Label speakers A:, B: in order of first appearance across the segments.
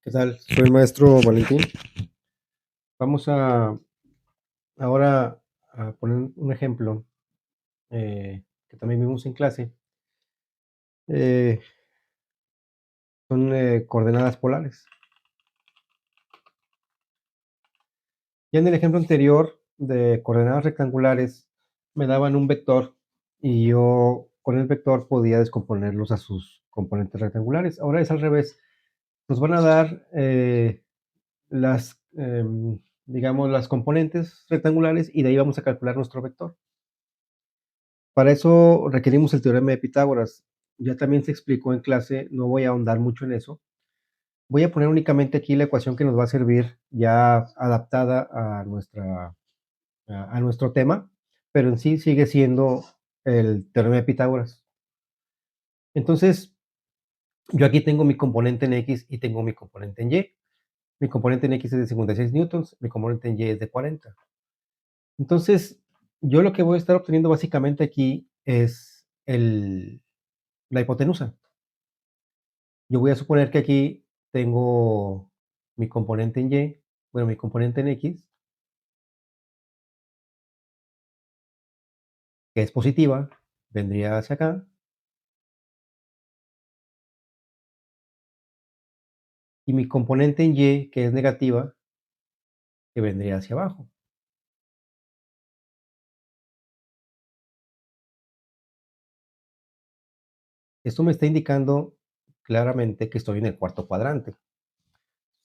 A: ¿Qué tal? Soy el maestro Valentín. Vamos a ahora a poner un ejemplo que también vimos en clase. Eh, Son coordenadas polares. Ya en el ejemplo anterior de coordenadas rectangulares me daban un vector y yo con el vector podía descomponerlos a sus componentes rectangulares. Ahora es al revés. Nos van a dar las, digamos, las componentes rectangulares y de ahí vamos a calcular nuestro vector. Para eso requerimos el teorema de Pitágoras. Ya también se explicó en clase, no voy a ahondar mucho en eso. Voy a poner únicamente aquí la ecuación que nos va a servir ya adaptada a nuestro tema, pero en sí sigue siendo el teorema de Pitágoras. Entonces, yo aquí tengo mi componente en X y tengo mi componente en Y. Mi componente en X es de 56 newtons, mi componente en Y es de 40. Entonces, yo lo que voy a estar obteniendo básicamente aquí es la hipotenusa. Yo voy a suponer que aquí tengo mi componente en Y, bueno, mi componente en X, que es positiva, vendría hacia acá, y mi componente en Y, que es negativa, que vendría hacia abajo. Esto me está indicando claramente que estoy en el cuarto cuadrante.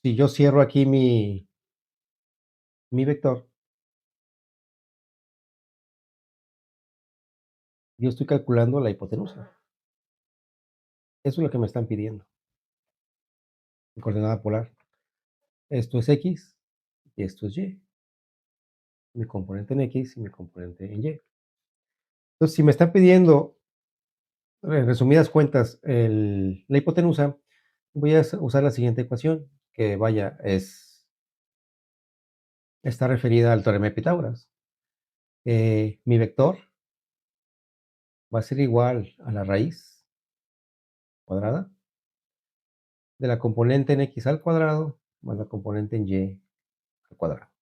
A: Si yo cierro aquí mi vector, yo estoy calculando la hipotenusa. Eso es lo que me están pidiendo, en coordenada polar. Esto es X y esto es Y. Mi componente en X y mi componente en Y. Entonces, si me están pidiendo, en resumidas cuentas, la hipotenusa, voy a usar la siguiente ecuación, que vaya, está referida al teorema de Pitágoras. Mi vector va a ser igual a la raíz cuadrada de la componente en X al cuadrado más la componente en Y al cuadrado.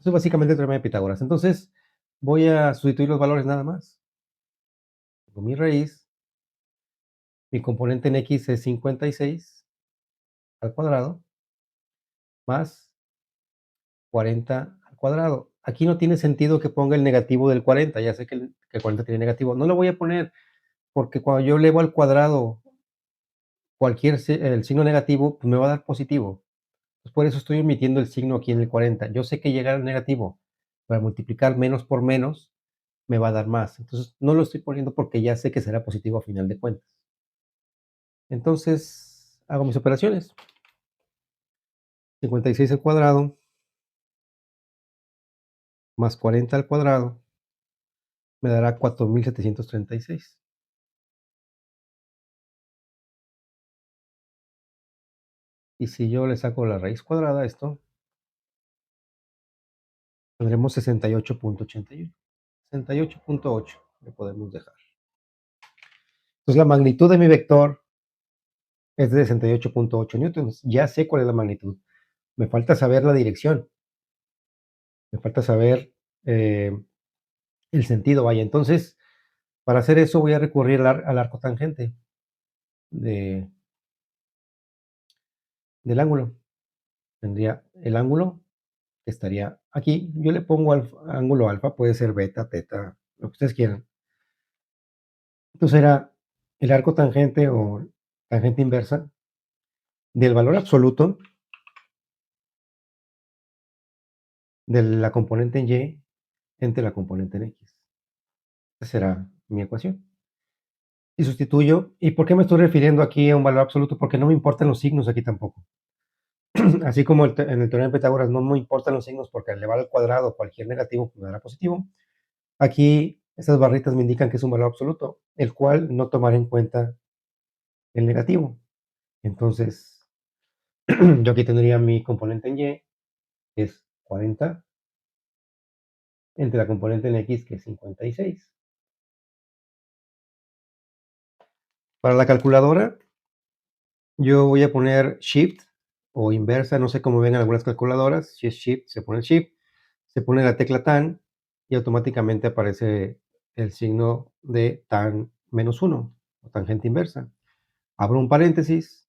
A: Eso es básicamente el teorema de Pitágoras. Entonces, voy a sustituir los valores nada más. Con mi raíz, mi componente en X es 56 al cuadrado más 40 al cuadrado. Aquí no tiene sentido que ponga el negativo del 40, ya sé que el 40 tiene negativo. No lo voy a poner porque cuando yo elevo al cuadrado el signo negativo, pues me va a dar positivo. Pues por eso estoy omitiendo el signo aquí en el 40. Yo sé que llegar al negativo para multiplicar menos por menos me va a dar más. Entonces no lo estoy poniendo porque ya sé que será positivo a final de cuentas. Entonces hago mis operaciones. 56 al cuadrado más 40 al cuadrado me dará 4736. Y si yo le saco la raíz cuadrada a esto, tendremos 68.81. 68.8 le podemos dejar. Entonces la magnitud de mi vector es de 68.8 newtons. Ya sé cuál es la magnitud. Me falta saber la dirección. Me falta saber eh, el sentido, vaya. Entonces, para hacer eso voy a recurrir al arco tangente de, del ángulo. Tendría el ángulo que estaría aquí. Yo le pongo ángulo alfa, puede ser beta, teta, lo que ustedes quieran. Entonces era el arco tangente o tangente inversa del valor absoluto de la componente en Y entre la componente en X. Esa será mi ecuación. Y sustituyo. ¿Y por qué me estoy refiriendo aquí a un valor absoluto? Porque no me importan los signos aquí tampoco. Así como en el teorema de Pitágoras no me importan los signos porque al elevar al cuadrado cualquier negativo me dará positivo. Aquí estas barritas me indican que es un valor absoluto, el cual no tomaré en cuenta el negativo. Entonces, yo aquí tendría mi componente en Y, que es 40, entre la componente en X, que es 56. Para la calculadora, yo voy a poner Shift o inversa, no sé cómo ven algunas calculadoras. Si es Shift, se pone Shift, se pone la tecla tan y automáticamente aparece el signo de tan -1 o tangente inversa. Abro un paréntesis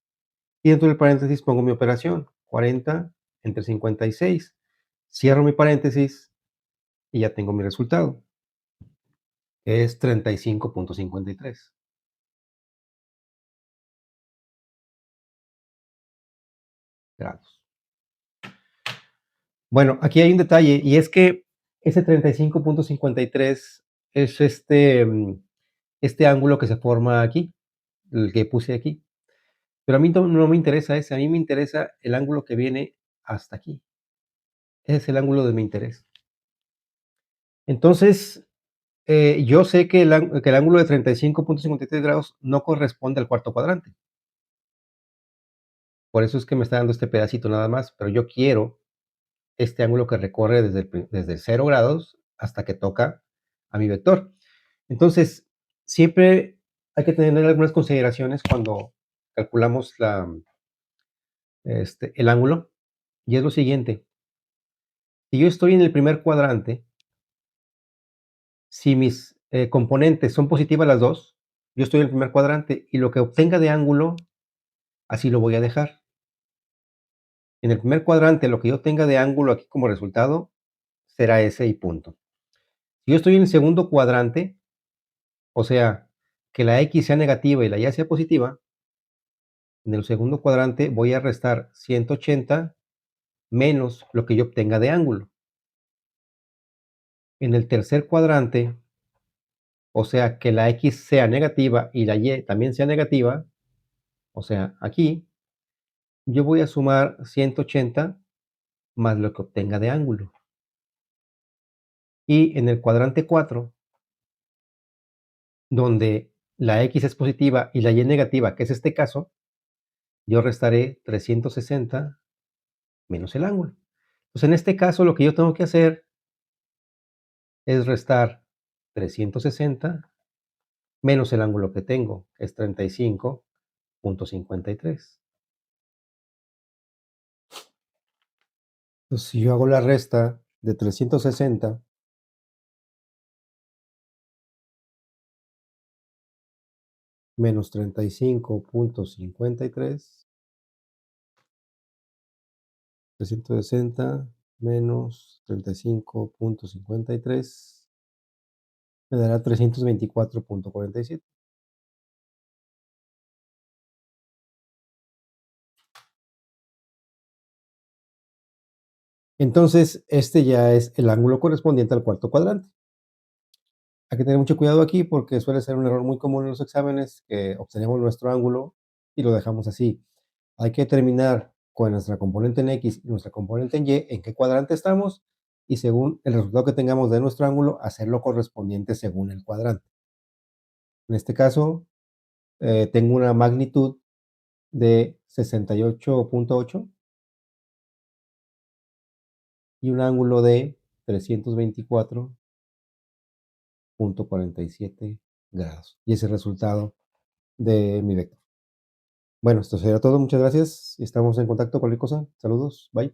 A: y dentro del paréntesis pongo mi operación, 40 entre 56. Cierro mi paréntesis y ya tengo mi resultado, que es 35.53 grados. Bueno, aquí hay un detalle, y es que ese 35.53 es este ángulo que se forma aquí, el que puse aquí. Pero a mí no me interesa ese, a mí me interesa el ángulo que viene hasta aquí. Ese es el ángulo de mi interés. Entonces, yo sé que el ángulo de 35.53 grados no corresponde al cuarto cuadrante. Por eso es que me está dando este pedacito nada más, pero yo quiero este ángulo que recorre desde 0 grados hasta que toca a mi vector. Entonces, siempre hay que tener algunas consideraciones cuando calculamos el ángulo, y es lo siguiente: si yo estoy en el primer cuadrante, si mis componentes son positivas las dos, yo estoy en el primer cuadrante y lo que obtenga de ángulo, así lo voy a dejar. En el primer cuadrante, lo que yo tenga de ángulo aquí como resultado será ese y punto. Si yo estoy en el segundo cuadrante, o sea, que la X sea negativa y la Y sea positiva, en el segundo cuadrante voy a restar 180 menos lo que yo obtenga de ángulo. En el tercer cuadrante, o sea, que la X sea negativa y la Y también sea negativa, o sea, aquí, yo voy a sumar 180 más lo que obtenga de ángulo. Y en el cuadrante 4, donde la X es positiva y la Y negativa, que es este caso, yo restaré 360 menos el ángulo. Pues en este caso lo que yo tengo que hacer es restar 360 menos el ángulo que tengo, que es 35.53. Entonces, si yo hago la resta de 360 menos 35.53, 360 menos 35.53 me dará 324.47. Entonces, este ya es el ángulo correspondiente al cuarto cuadrante. Hay que tener mucho cuidado aquí porque suele ser un error muy común en los exámenes que obtenemos nuestro ángulo y lo dejamos así. Hay que determinar con nuestra componente en X y nuestra componente en Y en qué cuadrante estamos y según el resultado que tengamos de nuestro ángulo, hacer lo correspondiente según el cuadrante. En este caso, tengo una magnitud de 68.8 y un ángulo de 324.47 grados. Y ese es el resultado de mi vector. Bueno, esto sería todo. Muchas gracias. Estamos en contacto. Cualquier cosa. Saludos. Bye.